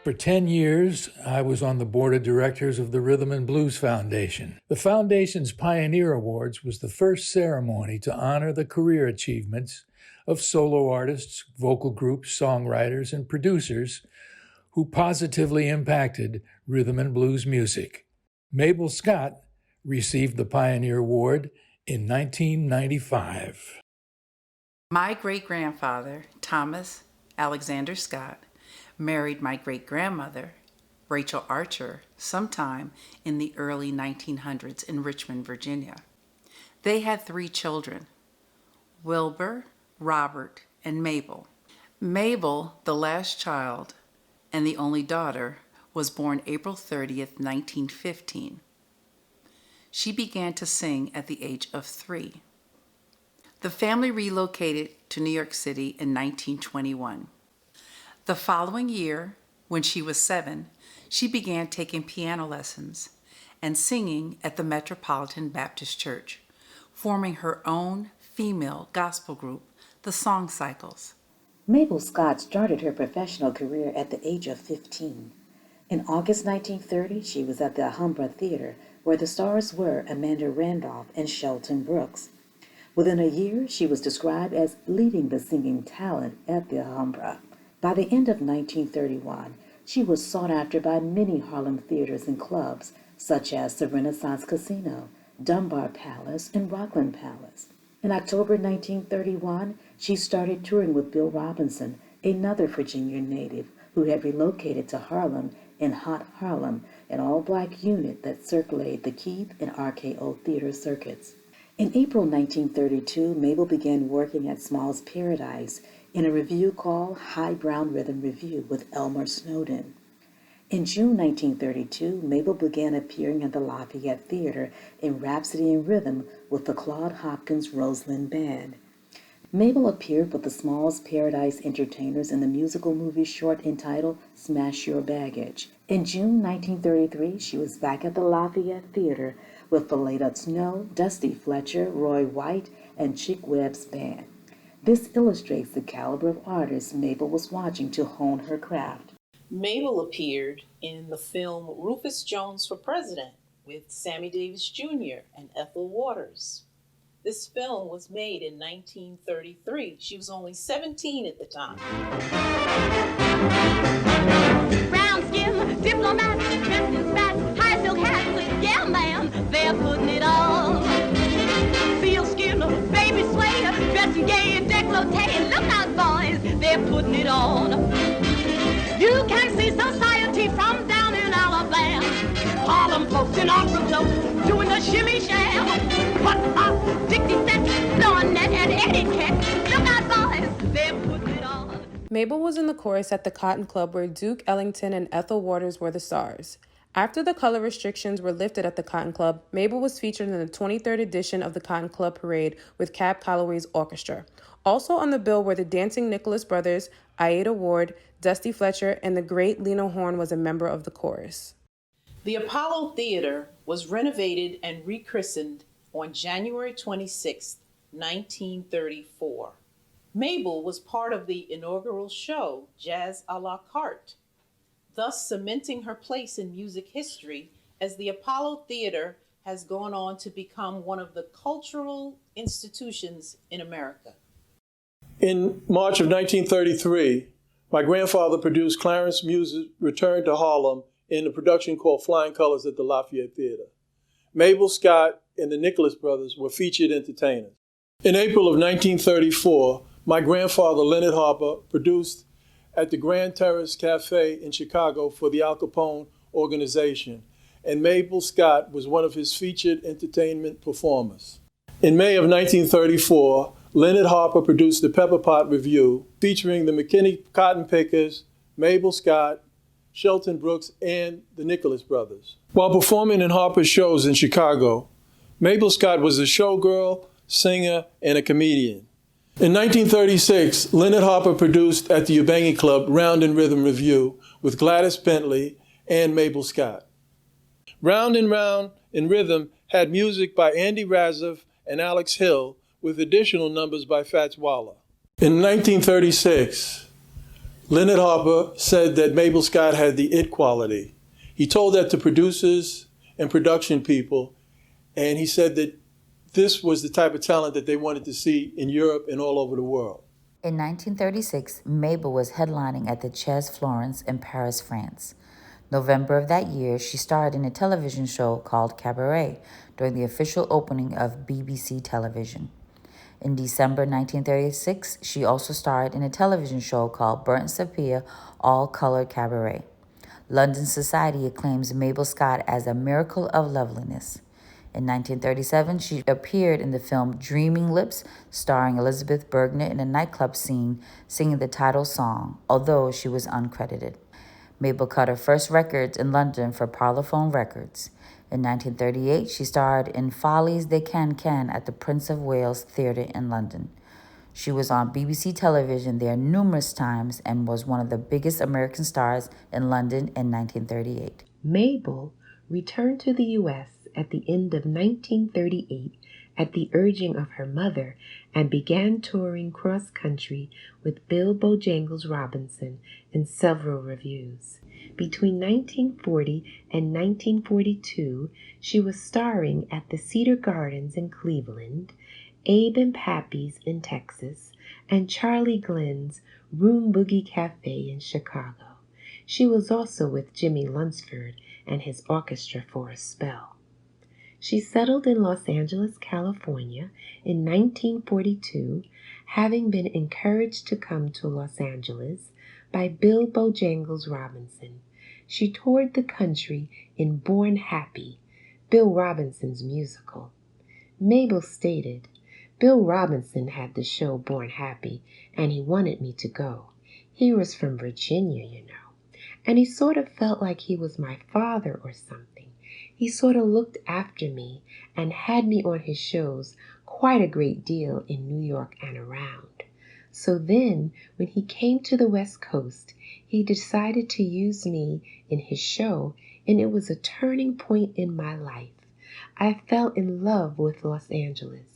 For 10 years, I was on the board of directors of the Rhythm and Blues Foundation. The foundation's Pioneer Awards was the first ceremony to honor the career achievements of solo artists, vocal groups, songwriters, and producers who positively impacted rhythm and blues music. Mabel Scott received the Pioneer Award in 1995. My great-grandfather, Thomas Alexander Scott, married my great-grandmother, Rachel Archer, sometime in the early 1900s in Richmond, Virginia. They had 3 children, Wilbur, Robert, and Mabel. Mabel, the last child and the only daughter, was born April 30th, 1915. She began to sing at the age of 3. The family relocated to New York City in 1921. The following year, when she was 7, she began taking piano lessons and singing at the Metropolitan Baptist Church, forming her own female gospel group, the Song Cycles. Mabel Scott started her professional career at the age of 15. In August 1930, she was at the Alhambra Theater, where the stars were Amanda Randolph and Shelton Brooks. Within a year, she was described as leading the singing talent at the Alhambra. By the end of 1931, she was sought after by many Harlem theaters and clubs, such as the Renaissance Casino, Dunbar Palace, and Rockland Palace. In October 1931, she started touring with Bill Robinson, another Virginia native who had relocated to Harlem in Hot Harlem, an all-black unit that circulated the Keith and RKO theater circuits. In April 1932, Mabel began working at Small's Paradise in a review called High Brown Rhythm Review with Elmer Snowden. In June 1932, Mabel began appearing at the Lafayette Theater in Rhapsody in Rhythm with the Claude Hopkins Roseland Band. Mabel appeared with the Small's Paradise Entertainers in the musical movie short entitled Smash Your Baggage. In June 1933, she was back at the Lafayette Theater with Valletta Snow, Dusty Fletcher, Roy White, and Chick Webb's band. This illustrates the caliber of artists Mabel was watching to hone her craft. Mabel appeared in the film Rufus Jones for President with Sammy Davis Jr. and Ethel Waters. This film was made in 1933. She was only 17 at the time. Brown skin, diplomats, dressed in spats, high silk hats, yeah ma'am, they're putting it on. Seal skin, baby sway, dressing gay and décolleté, look out boys, they're putting it on. You can see society from down in Alabama. Harlem folks in opera clothes doing the shimmy sham. What up, Dixie set, blowing that and etiquette. Look out, boys, they're putting it on. Mabel was in the chorus at the Cotton Club where Duke Ellington and Ethel Waters were the stars. After the color restrictions were lifted at the Cotton Club, Mabel was featured in the 23rd edition of the Cotton Club Parade with Cab Calloway's orchestra. Also on the bill were the Dancing Nicholas Brothers, Aida Ward, Dusty Fletcher, and the great Lena Horne was a member of the chorus. The Apollo Theater was renovated and rechristened on January 26, 1934. Mabel was part of the inaugural show, Jazz a la Carte, thus cementing her place in music history as the Apollo Theater has gone on to become one of the cultural institutions in America. In March of 1933, my grandfather produced Clarence Muse's Return to Harlem in a production called Flying Colors at the Lafayette Theater. Mabel Scott and the Nicholas Brothers were featured entertainers. In April of 1934, my grandfather, Leonard Harper, produced at the Grand Terrace Cafe in Chicago for the Al Capone organization, and Mabel Scott was one of his featured entertainment performers. In May of 1934, Leonard Harper produced the Pepper Pot Review, featuring the McKinney Cotton Pickers, Mabel Scott, Shelton Brooks, and the Nicholas Brothers. While performing in Harper's shows in Chicago, Mabel Scott was a showgirl, singer, and a comedian. In 1936, Leonard Harper produced at the Ubangi Club Round and Rhythm Review with Gladys Bentley and Mabel Scott. Round and Rhythm had music by Andy Razov and Alex Hill, with additional numbers by Fats Waller. In 1936, Leonard Harper said that Mabel Scott had the it quality. He told that to producers and production people, and he said that this was the type of talent that they wanted to see in Europe and all over the world. In 1936, Mabel was headlining at the Chez Florence in Paris, France. November of that year, she starred in a television show called Cabaret during the official opening of BBC television. In December 1936, she also starred in a television show called Burnt Sepia All-Colored Cabaret. London Society acclaims Mabel Scott as a miracle of loveliness. In 1937, she appeared in the film Dreaming Lips, starring Elizabeth Bergner in a nightclub scene singing the title song, although she was uncredited. Mabel cut her first records in London for Parlophone Records. In 1938, she starred in Follies de Can at the Prince of Wales Theatre in London. She was on BBC television there numerous times and was one of the biggest American stars in London in 1938. Mabel returned to the U.S. at the end of 1938 at the urging of her mother and began touring cross-country with Bill Bojangles Robinson in several revues. Between 1940 and 1942, she was starring at the Cedar Gardens in Cleveland, Abe and Pappy's in Texas, and Charlie Glenn's Room Boogie Cafe in Chicago. She was also with Jimmy Lunsford and his orchestra for a spell. She settled in Los Angeles, California in 1942, having been encouraged to come to Los Angeles by Bill Bojangles Robinson. She toured the country in Born Happy, Bill Robinson's musical. Mabel stated, "Bill Robinson had the show Born Happy, and he wanted me to go. He was from Virginia, you know, and he sort of felt like he was my father or something. He sort of looked after me and had me on his shows quite a great deal in New York and around. So then, when he came to the West Coast, he decided to use me in his show, and it was a turning point in my life. I fell in love with Los Angeles.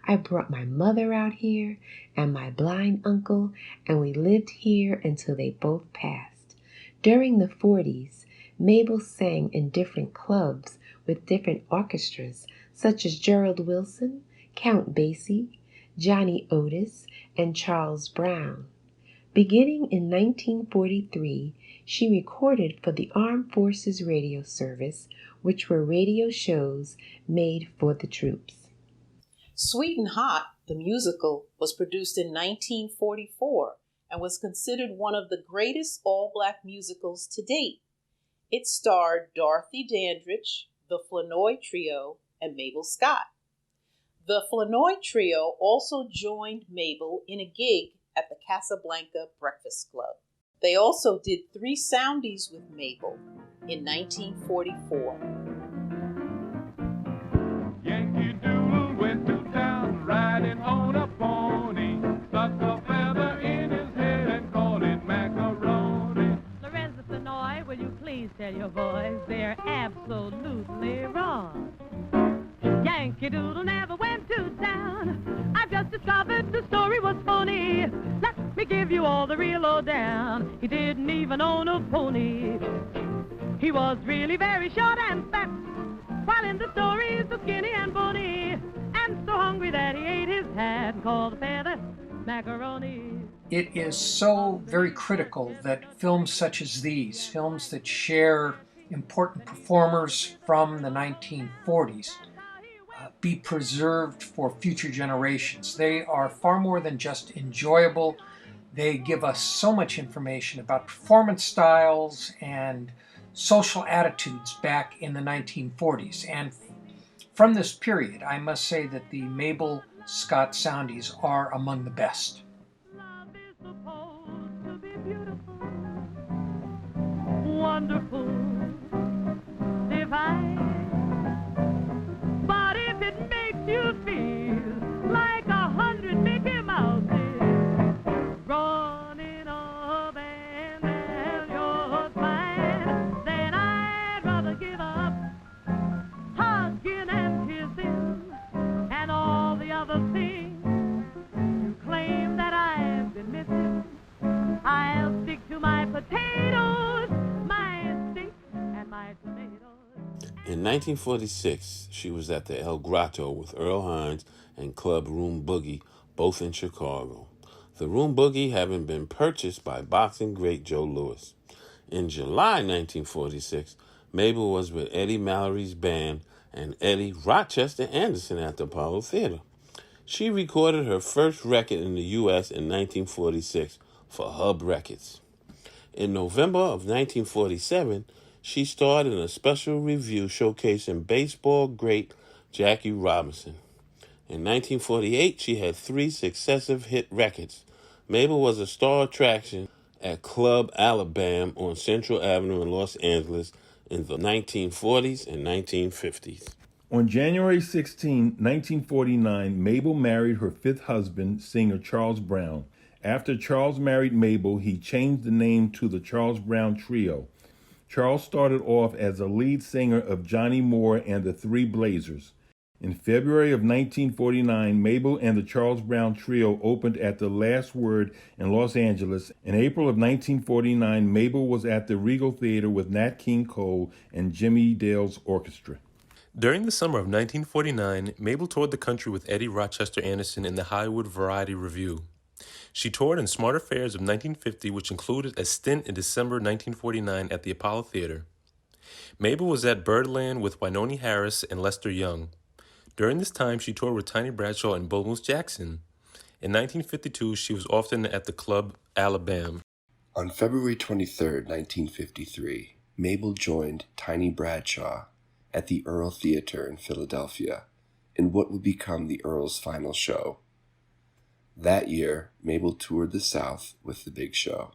I brought my mother out here and my blind uncle, and we lived here until they both passed. During the 40s, Mabel sang in different clubs with different orchestras, such as Gerald Wilson, Count Basie, Johnny Otis, and Charles Brown. Beginning in 1943, she recorded for the Armed Forces Radio Service, which were radio shows made for the troops. Sweet and Hot, the musical, was produced in 1944 and was considered one of the greatest all-black musicals to date. It starred Dorothy Dandridge, the Flournoy Trio, and Mabel Scott. The Flournoy Trio also joined Mabel in a gig at the Casablanca Breakfast Club. They also did 3 soundies with Mabel in 1944. Yankee Doodle went to town riding on a pony, stuck a feather in his head and called it macaroni. Lorenzo Flournoy, will you please tell your boys they're absolutely wrong? Yankee Doodle never went to town. I've just discovered the story was phony. Let me give you all the real lowdown. He didn't even own a pony. He was really very short and fat, while in the story he's so skinny and bony, and so hungry that he ate his hat and called the feather macaroni. It is so very critical that films such as these, films that share important performers from the 1940s, be preserved for future generations. They are far more than just enjoyable. They give us so much information about performance styles and social attitudes back in the 1940s. And from this period, I must say that the Mabel Scott soundies are among the best. Love is supposed to be beautiful, wonderful, divine. But if it makes you feel like 100 Mickey Mouses running up and down your spine, then I'd rather give up hugging and kissing and all the other things you claim that I've been missing. I'll stick to 1946, she was at the El Grotto with Earl Hines and Club Room Boogie, both in Chicago. The Room Boogie having been purchased by boxing great Joe Louis. In July 1946, Mabel was with Eddie Mallory's band and Eddie Rochester Anderson at the Apollo Theater. She recorded her first record in the U.S. in 1946 for Hub Records. In November of 1947, she starred in a special review showcasing baseball great Jackie Robinson. In 1948, she had 3 successive hit records. Mabel was a star attraction at Club Alabama on Central Avenue in Los Angeles in the 1940s and 1950s. On January 16, 1949, Mabel married her 5th husband, singer Charles Brown. After Charles married Mabel, he changed the name to the Charles Brown Trio. Charles started off as a lead singer of Johnny Moore and the Three Blazers. In February of 1949, Mabel and the Charles Brown Trio opened at the Last Word in Los Angeles. In April of 1949, Mabel was at the Regal Theater with Nat King Cole and Jimmy Dale's orchestra. During the summer of 1949, Mabel toured the country with Eddie Rochester Anderson in the Hollywood Variety Review. She toured in Smart Affairs of 1950, which included a stint in December 1949 at the Apollo Theater. Mabel was at Birdland with Wynonie Harris and Lester Young. During this time, she toured with Tiny Bradshaw and Bull Moose Jackson. In 1952, she was often at the Club Alabama. On February 23, 1953, Mabel joined Tiny Bradshaw at the Earl Theater in Philadelphia in what would become the Earl's final show. That year, Mabel toured the South with the Big Show.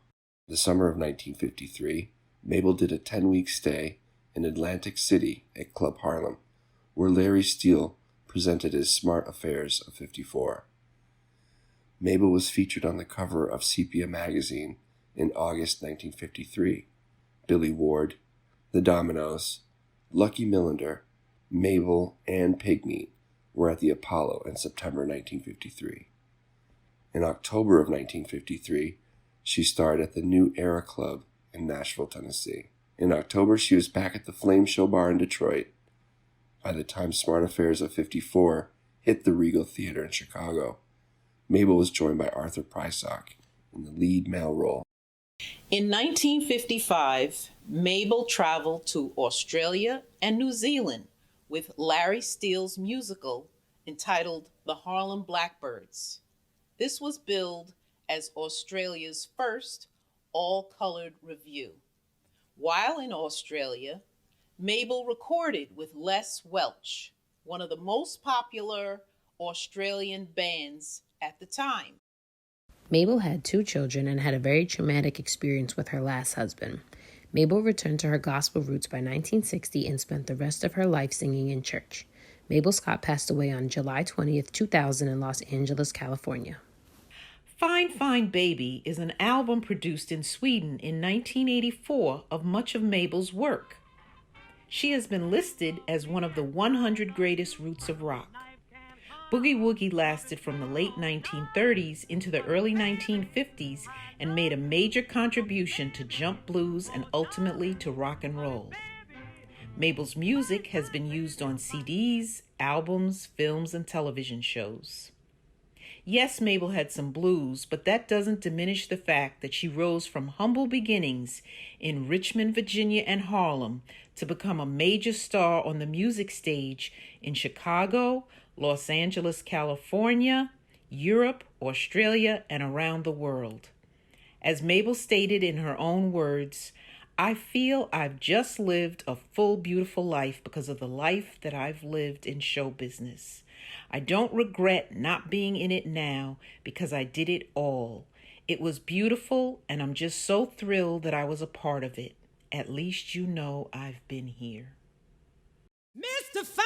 The summer of 1953, Mabel did a 10-week stay in Atlantic City at Club Harlem, where Larry Steele presented his Smart Affairs of 54. Mabel was featured on the cover of Sepia magazine in August 1953. Billy Ward, the Dominoes, Lucky Millinder, Mabel, and Pigmeat were at the Apollo in September 1953. In October of 1953, she starred at the New Era Club in Nashville, Tennessee. In October, she was back at the Flame Show Bar in Detroit. By the time Smart Affairs of 54 hit the Regal Theater in Chicago, Mabel was joined by Arthur Prysock in the lead male role. In 1955, Mabel traveled to Australia and New Zealand with Larry Steele's musical entitled The Harlem Blackbirds. This was billed as Australia's first all-colored revue. While in Australia, Mabel recorded with Les Welch, one of the most popular Australian bands at the time. Mabel had 2 children and had a very traumatic experience with her last husband. Mabel returned to her gospel roots by 1960 and spent the rest of her life singing in church. Mabel Scott passed away on July 20th, 2000 in Los Angeles, California. Fine Fine Baby is an album produced in Sweden in 1984 of much of Mabel's work. She has been listed as one of the 100 greatest roots of rock. Boogie Woogie lasted from the late 1930s into the early 1950s and made a major contribution to jump blues and ultimately to rock and roll. Mabel's music has been used on CDs, albums, films, and television shows. Yes, Mabel had some blues, but that doesn't diminish the fact that she rose from humble beginnings in Richmond, Virginia, and Harlem to become a major star on the music stage in Chicago, Los Angeles, California, Europe, Australia, and around the world. As Mabel stated in her own words, "I feel I've just lived a full, beautiful life because of the life that I've lived in show business. I don't regret not being in it now because I did it all. It was beautiful, and I'm just so thrilled that I was a part of it. At least you know I've been here." Mr. Fine